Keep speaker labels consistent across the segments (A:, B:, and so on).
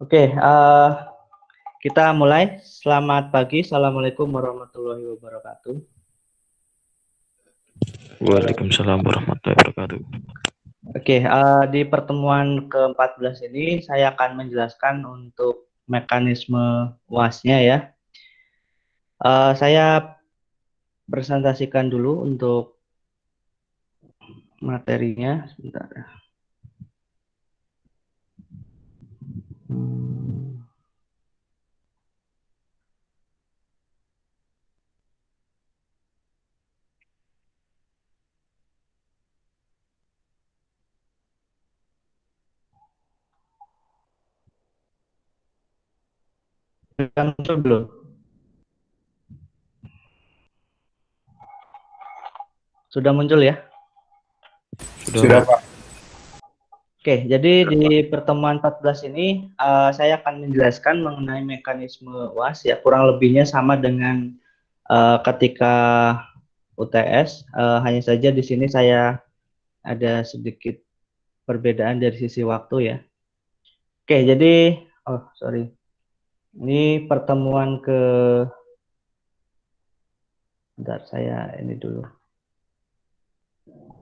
A: Oke, kita mulai. Selamat pagi. Assalamualaikum warahmatullahi wabarakatuh.
B: Waalaikumsalam warahmatullahi wabarakatuh.
A: Oke, di pertemuan ke-14 ini saya akan menjelaskan untuk mekanisme UAS-nya ya. Saya presentasikan dulu untuk materinya. Sebentar. Sudah muncul belum? Sudah muncul ya?
B: Sudah, Pak.
A: Oke, jadi di pertemuan 14 ini saya akan menjelaskan mengenai mekanisme UAS ya, kurang lebihnya sama dengan ketika UTS, hanya saja di sini saya ada sedikit perbedaan dari sisi waktu ya. Oke, jadi sorry, ini pertemuan bentar saya ini dulu.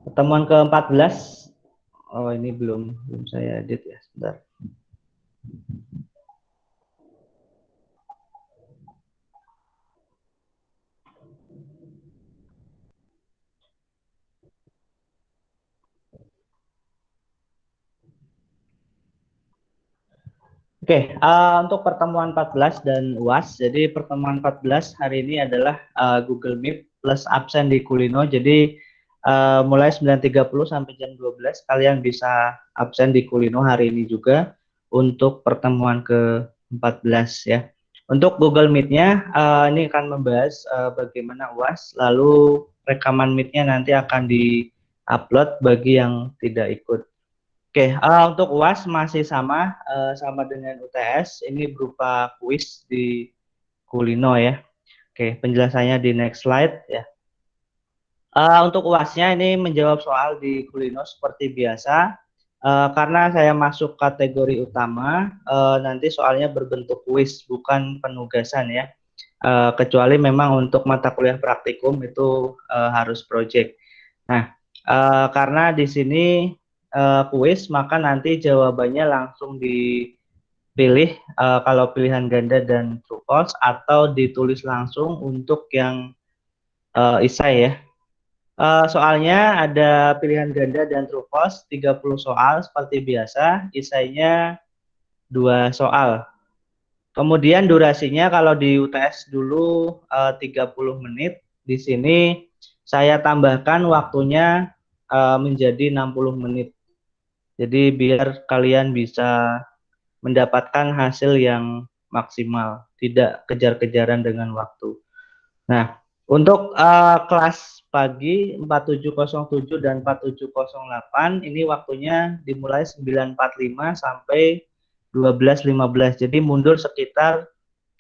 A: Pertemuan ke-14, oh ini belum saya edit ya, sebentar. Oke, untuk pertemuan 14 dan UAS, jadi pertemuan 14 hari ini adalah Google Meet plus absen di Kulino, jadi mulai 9.30 sampai jam 12, kalian bisa absen di Kulino hari ini juga untuk pertemuan ke-14 ya. Untuk Google Meet-nya, ini akan membahas bagaimana UAS, lalu rekaman Meet-nya nanti akan di-upload bagi yang tidak ikut. Oke, untuk UAS masih sama dengan UTS. Ini berupa kuis di Kulino ya. Oke, penjelasannya di next slide ya. Untuk UASnya ini menjawab soal di Kulino seperti biasa. Karena saya masuk kategori utama, nanti soalnya berbentuk kuis bukan penugasan ya. Kecuali memang untuk mata kuliah praktikum itu harus project. Nah, karena di sini kuis, maka nanti jawabannya langsung dipilih kalau pilihan ganda dan true false, atau ditulis langsung untuk yang esai ya. Soalnya ada pilihan ganda dan true false 30 soal seperti biasa, esainya 2 soal. Kemudian durasinya kalau di UTS dulu 30 menit, di sini saya tambahkan waktunya menjadi 60 menit. Jadi biar kalian bisa mendapatkan hasil yang maksimal, tidak kejar-kejaran dengan waktu. Nah, untuk kelas pagi 4707 dan 4708 ini waktunya dimulai 9.45 sampai 12.15. Jadi mundur sekitar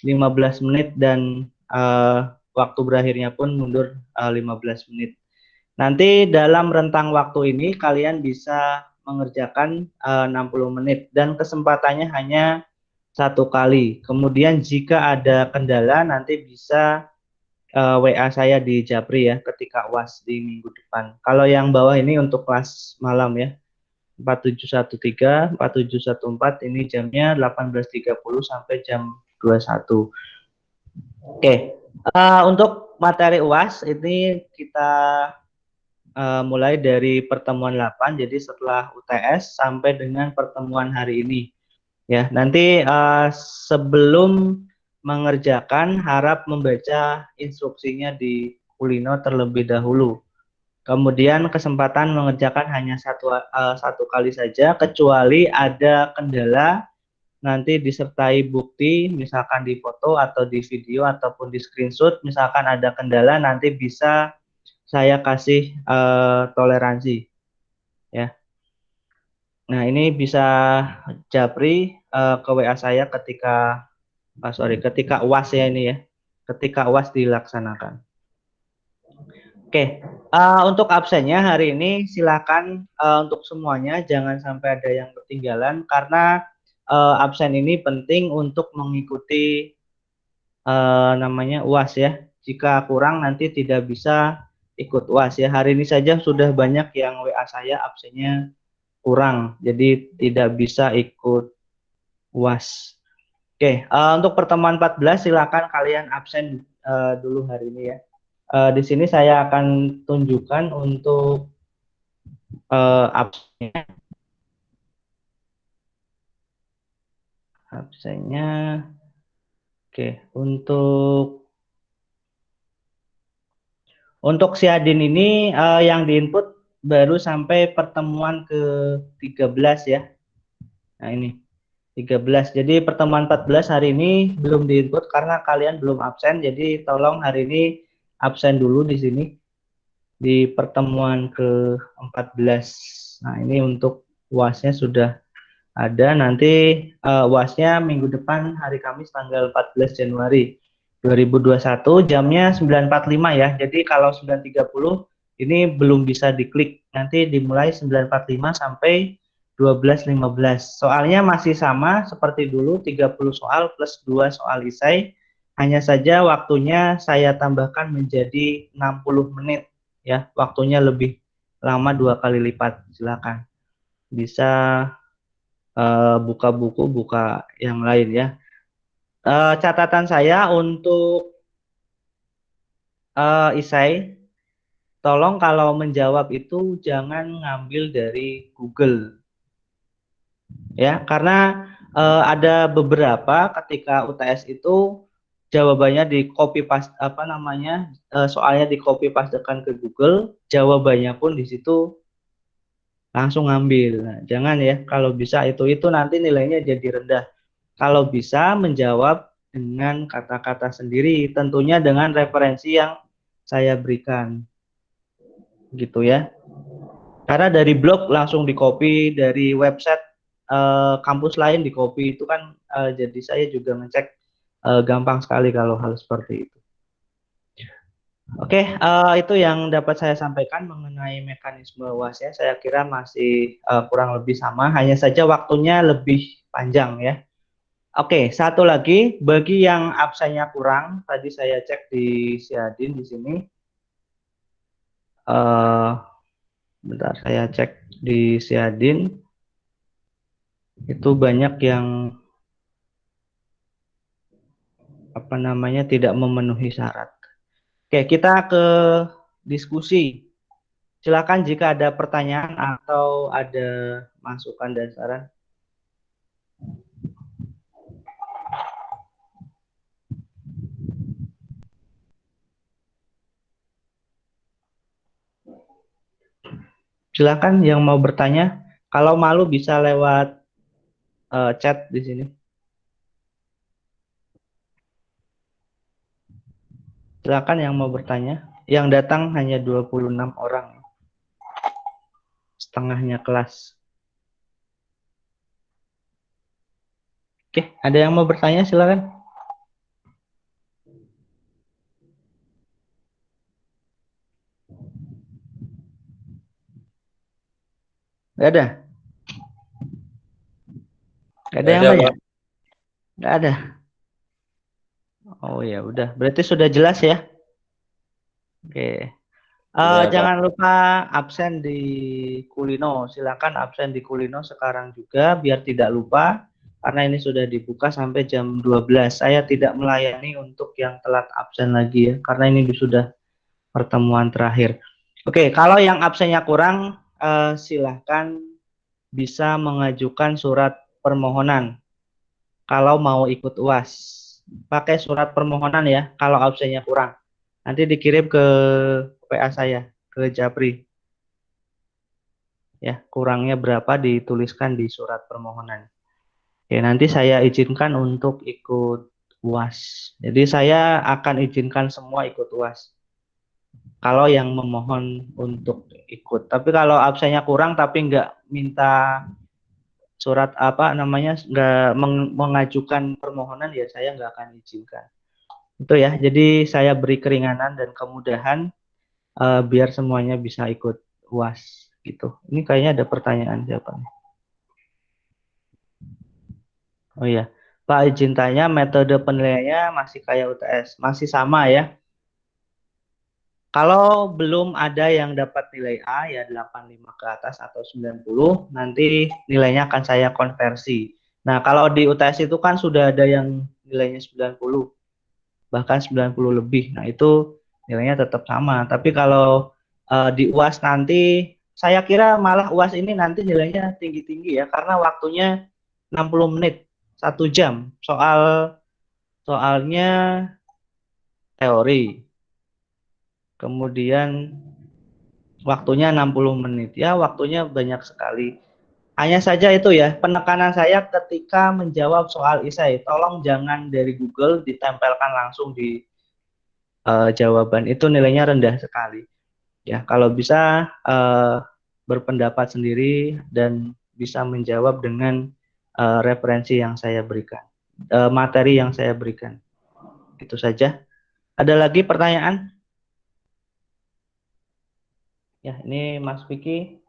A: 15 menit dan waktu berakhirnya pun mundur 15 menit. Nanti dalam rentang waktu ini kalian bisa mengerjakan 60 menit dan kesempatannya hanya 1 kali. Kemudian jika ada kendala nanti bisa WA saya di Japri ya ketika UAS di minggu depan. Kalau yang bawah ini untuk kelas malam ya. 4713, 4714 ini jamnya 18.30 sampai jam 21. Oke. Untuk materi UAS ini kita mulai dari pertemuan 8, jadi setelah UTS sampai dengan pertemuan hari ini. Ya, nanti sebelum mengerjakan harap membaca instruksinya di Kulino terlebih dahulu. Kemudian kesempatan mengerjakan hanya satu kali saja, kecuali ada kendala nanti disertai bukti, misalkan di foto atau di video ataupun di screenshot, misalkan ada kendala nanti bisa saya kasih toleransi ya. Nah, ini bisa Japri ke WA saya ketika UAS ya ini ya. Ketika UAS dilaksanakan. Oke, untuk absennya hari ini silakan untuk semuanya jangan sampai ada yang ketinggalan karena absen ini penting untuk mengikuti namanya UAS ya. Jika kurang nanti tidak bisa ikut UAS ya. Hari ini saja sudah banyak yang WA saya absennya kurang, jadi tidak bisa ikut UAS. Oke, untuk pertemuan 14 silakan kalian absen dulu hari ini ya. Di sini saya akan tunjukkan untuk absennya. Absennya. Oke, untuk si Adin ini yang diinput baru sampai pertemuan ke-13 ya. Nah, ini 13. Jadi pertemuan 14 hari ini belum diinput karena kalian belum absen. Jadi tolong hari ini absen dulu di sini di pertemuan ke-14. Nah, ini untuk UAS-nya sudah ada. Nanti UAS-nya minggu depan hari Kamis tanggal 14 Januari 2021 jamnya 9.45 ya. Jadi kalau 9.30 ini belum bisa diklik. Nanti dimulai 9.45 sampai 12.15. Soalnya masih sama seperti dulu 30 soal plus 2 soal esai. Hanya saja waktunya saya tambahkan menjadi 60 menit ya. Waktunya lebih lama 2 kali lipat. Silakan. Bisa buka buku, buka yang lain ya. Catatan saya untuk Isai, tolong kalau menjawab itu jangan ngambil dari Google ya, karena ada beberapa ketika UTS itu jawabannya di copy paste soalnya di copy pastekan ke Google, jawabannya pun di situ langsung ngambil. Nah, jangan ya, kalau bisa itu nanti nilainya jadi rendah. Kalau bisa menjawab dengan kata-kata sendiri, tentunya dengan referensi yang saya berikan, gitu ya. Karena dari blog langsung di copy, dari website kampus lain di copy itu kan jadi saya juga ngecek gampang sekali kalau hal seperti itu. Oke, itu yang dapat saya sampaikan mengenai mekanisme UAS ya. Saya kira masih kurang lebih sama, hanya saja waktunya lebih panjang ya. Oke, satu lagi bagi yang absennya kurang, tadi saya cek di Siadin di sini. Bentar, saya cek di Siadin itu banyak yang tidak memenuhi syarat. Oke, kita ke diskusi. Silakan jika ada pertanyaan atau ada masukan dan saran. Silakan yang mau bertanya. Kalau malu bisa lewat chat di sini. Silakan yang mau bertanya. Yang datang hanya 26 orang. Setengahnya kelas. Oke, ada yang mau bertanya silakan. Nggak ada. Nggak ada yang tanya. Nggak ada. Oh ya udah, berarti sudah jelas ya. Oke. Jangan lupa absen di Kulino. Silakan absen di Kulino sekarang juga biar tidak lupa karena ini sudah dibuka sampai jam 12. Saya tidak melayani untuk yang telat absen lagi ya karena ini sudah pertemuan terakhir. Oke, kalau yang absennya kurang silahkan bisa mengajukan surat permohonan kalau mau ikut UAS. Pakai surat permohonan ya kalau absennya kurang. Nanti dikirim ke PA saya, ke Japri. Ya, kurangnya berapa dituliskan di surat permohonan. Ya, nanti saya izinkan untuk ikut UAS. Jadi saya akan izinkan semua ikut UAS. Kalau yang memohon untuk ikut. Tapi kalau absennya kurang tapi nggak minta surat nggak mengajukan permohonan ya saya nggak akan izinkan. Itu ya. Jadi saya beri keringanan dan kemudahan biar semuanya bisa ikut UAS gitu. Ini kayaknya ada pertanyaan siapa nih? Oh iya, Pak izin tanya metode penilaiannya masih kayak UTS, masih sama ya? Kalau belum ada yang dapat nilai A ya 85 ke atas atau 90, nanti nilainya akan saya konversi. Nah, kalau di UTS itu kan sudah ada yang nilainya 90, bahkan 90 lebih. Nah, itu nilainya tetap sama. Tapi kalau di UAS nanti, saya kira malah UAS ini nanti nilainya tinggi-tinggi ya, karena waktunya 60 menit, 1 jam. Soalnya teori. Kemudian waktunya 60 menit. Ya, waktunya banyak sekali. Hanya saja itu ya, penekanan saya ketika menjawab soal esai, tolong jangan dari Google ditempelkan langsung di jawaban. Itu nilainya rendah sekali. Ya, kalau bisa berpendapat sendiri dan bisa menjawab dengan referensi yang saya berikan, materi yang saya berikan. Itu saja. Ada lagi pertanyaan? Ya, ini Mas Vicky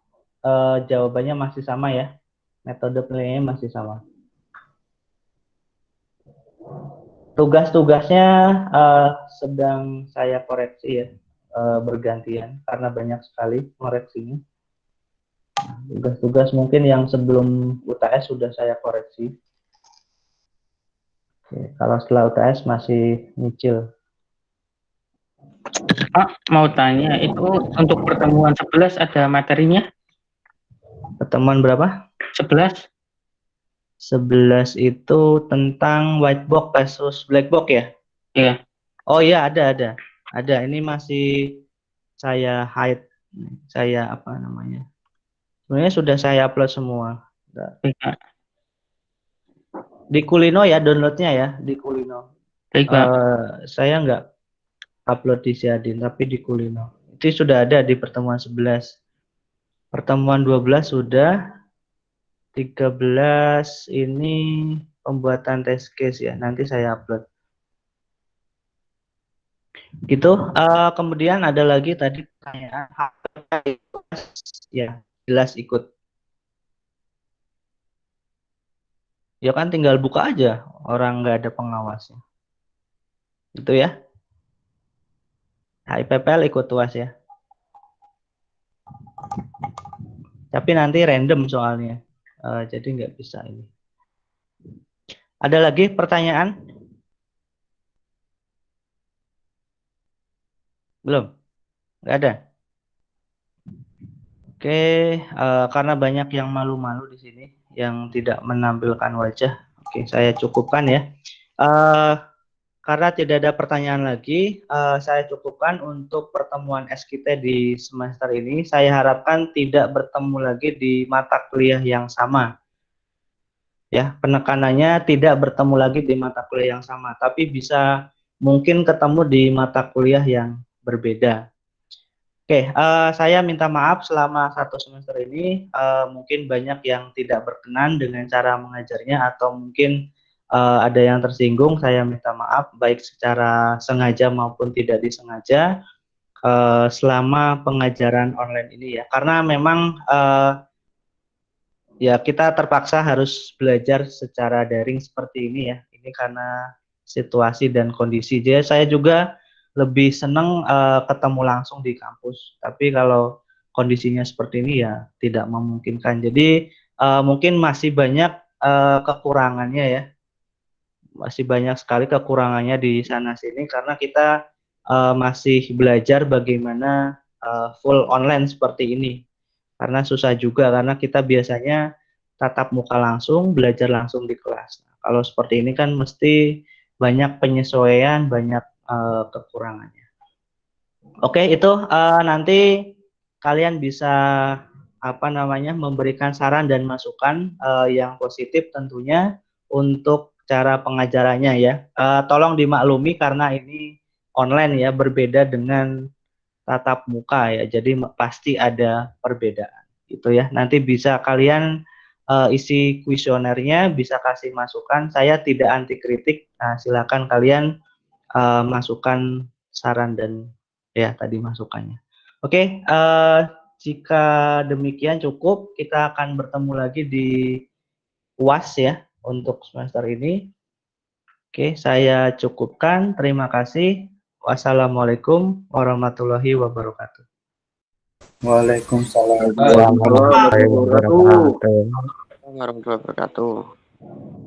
A: jawabannya masih sama ya. Metode penilaiannya masih sama. Tugas-tugasnya sedang saya koreksi ya, bergantian karena banyak sekali koreksinya. Tugas-tugas mungkin yang sebelum UTS sudah saya koreksi. Oke, kalau setelah UTS masih nyicil.
C: Pak, mau tanya, itu untuk pertemuan 11 ada materinya?
A: Pertemuan berapa?
C: 11?
A: 11 itu tentang white box versus black box ya?
C: Iya.
A: Oh iya, ada. Ada, ini masih saya hide, saya apa namanya? Sebenarnya sudah saya upload semua.
C: Iya.
A: Di Kulino ya downloadnya ya, di Kulino.
C: Baik, Pak.
A: Saya nggak upload di Siadin, tapi di Kulino. Itu sudah ada di pertemuan 11. Pertemuan 12 sudah, 13 ini pembuatan test case ya, nanti saya upload. Gitu. Kemudian ada lagi tadi pertanyaan ya, jelas ikut. Ya kan tinggal buka aja, orang nggak ada pengawasnya. Itu ya. HIPPL ikut UAS ya. Tapi nanti random soalnya. Jadi nggak bisa ini. Ada lagi pertanyaan? Belum? Nggak ada? Oke, karena banyak yang malu-malu di sini, yang tidak menampilkan wajah. Oke, saya cukupkan ya. Karena tidak ada pertanyaan lagi, saya cukupkan untuk pertemuan SKT di semester ini. Saya harapkan tidak bertemu lagi di mata kuliah yang sama. Ya, penekanannya tidak bertemu lagi di mata kuliah yang sama, tapi bisa mungkin ketemu di mata kuliah yang berbeda. Oke, saya minta maaf selama 1 semester ini mungkin banyak yang tidak berkenan dengan cara mengajarnya atau mungkin ada yang tersinggung. Saya minta maaf baik secara sengaja maupun tidak disengaja selama pengajaran online ini ya. Karena memang ya kita terpaksa harus belajar secara daring seperti ini ya. Ini karena situasi dan kondisi. Jadi saya juga lebih senang ketemu langsung di kampus. Tapi kalau kondisinya seperti ini ya tidak memungkinkan. Jadi mungkin masih banyak kekurangannya ya. Masih banyak sekali kekurangannya di sana sini karena kita masih belajar bagaimana full online seperti ini. Karena susah juga karena kita biasanya tatap muka langsung, belajar langsung di kelas. Nah, kalau seperti ini kan mesti banyak penyesuaian, banyak kekurangannya. Oke, itu nanti kalian bisa apa namanya memberikan saran dan masukan yang positif tentunya untuk cara pengajarannya ya. Tolong dimaklumi karena ini online ya, berbeda dengan tatap muka ya. Jadi pasti ada perbedaan gitu ya. Nanti bisa kalian isi kuesionernya, bisa kasih masukan. Saya tidak anti kritik. Nah, silakan kalian masukkan saran dan ya tadi masukannya. Oke, jika demikian cukup, kita akan bertemu lagi di UAS ya. untuk semester ini. Oke, saya cukupkan. Terima kasih. Wassalamualaikum warahmatullahi wabarakatuh.
D: Waalaikumsalam.
B: Warahmatullahi wabarakatuh.
E: Warahmatullahi wabarakatuh.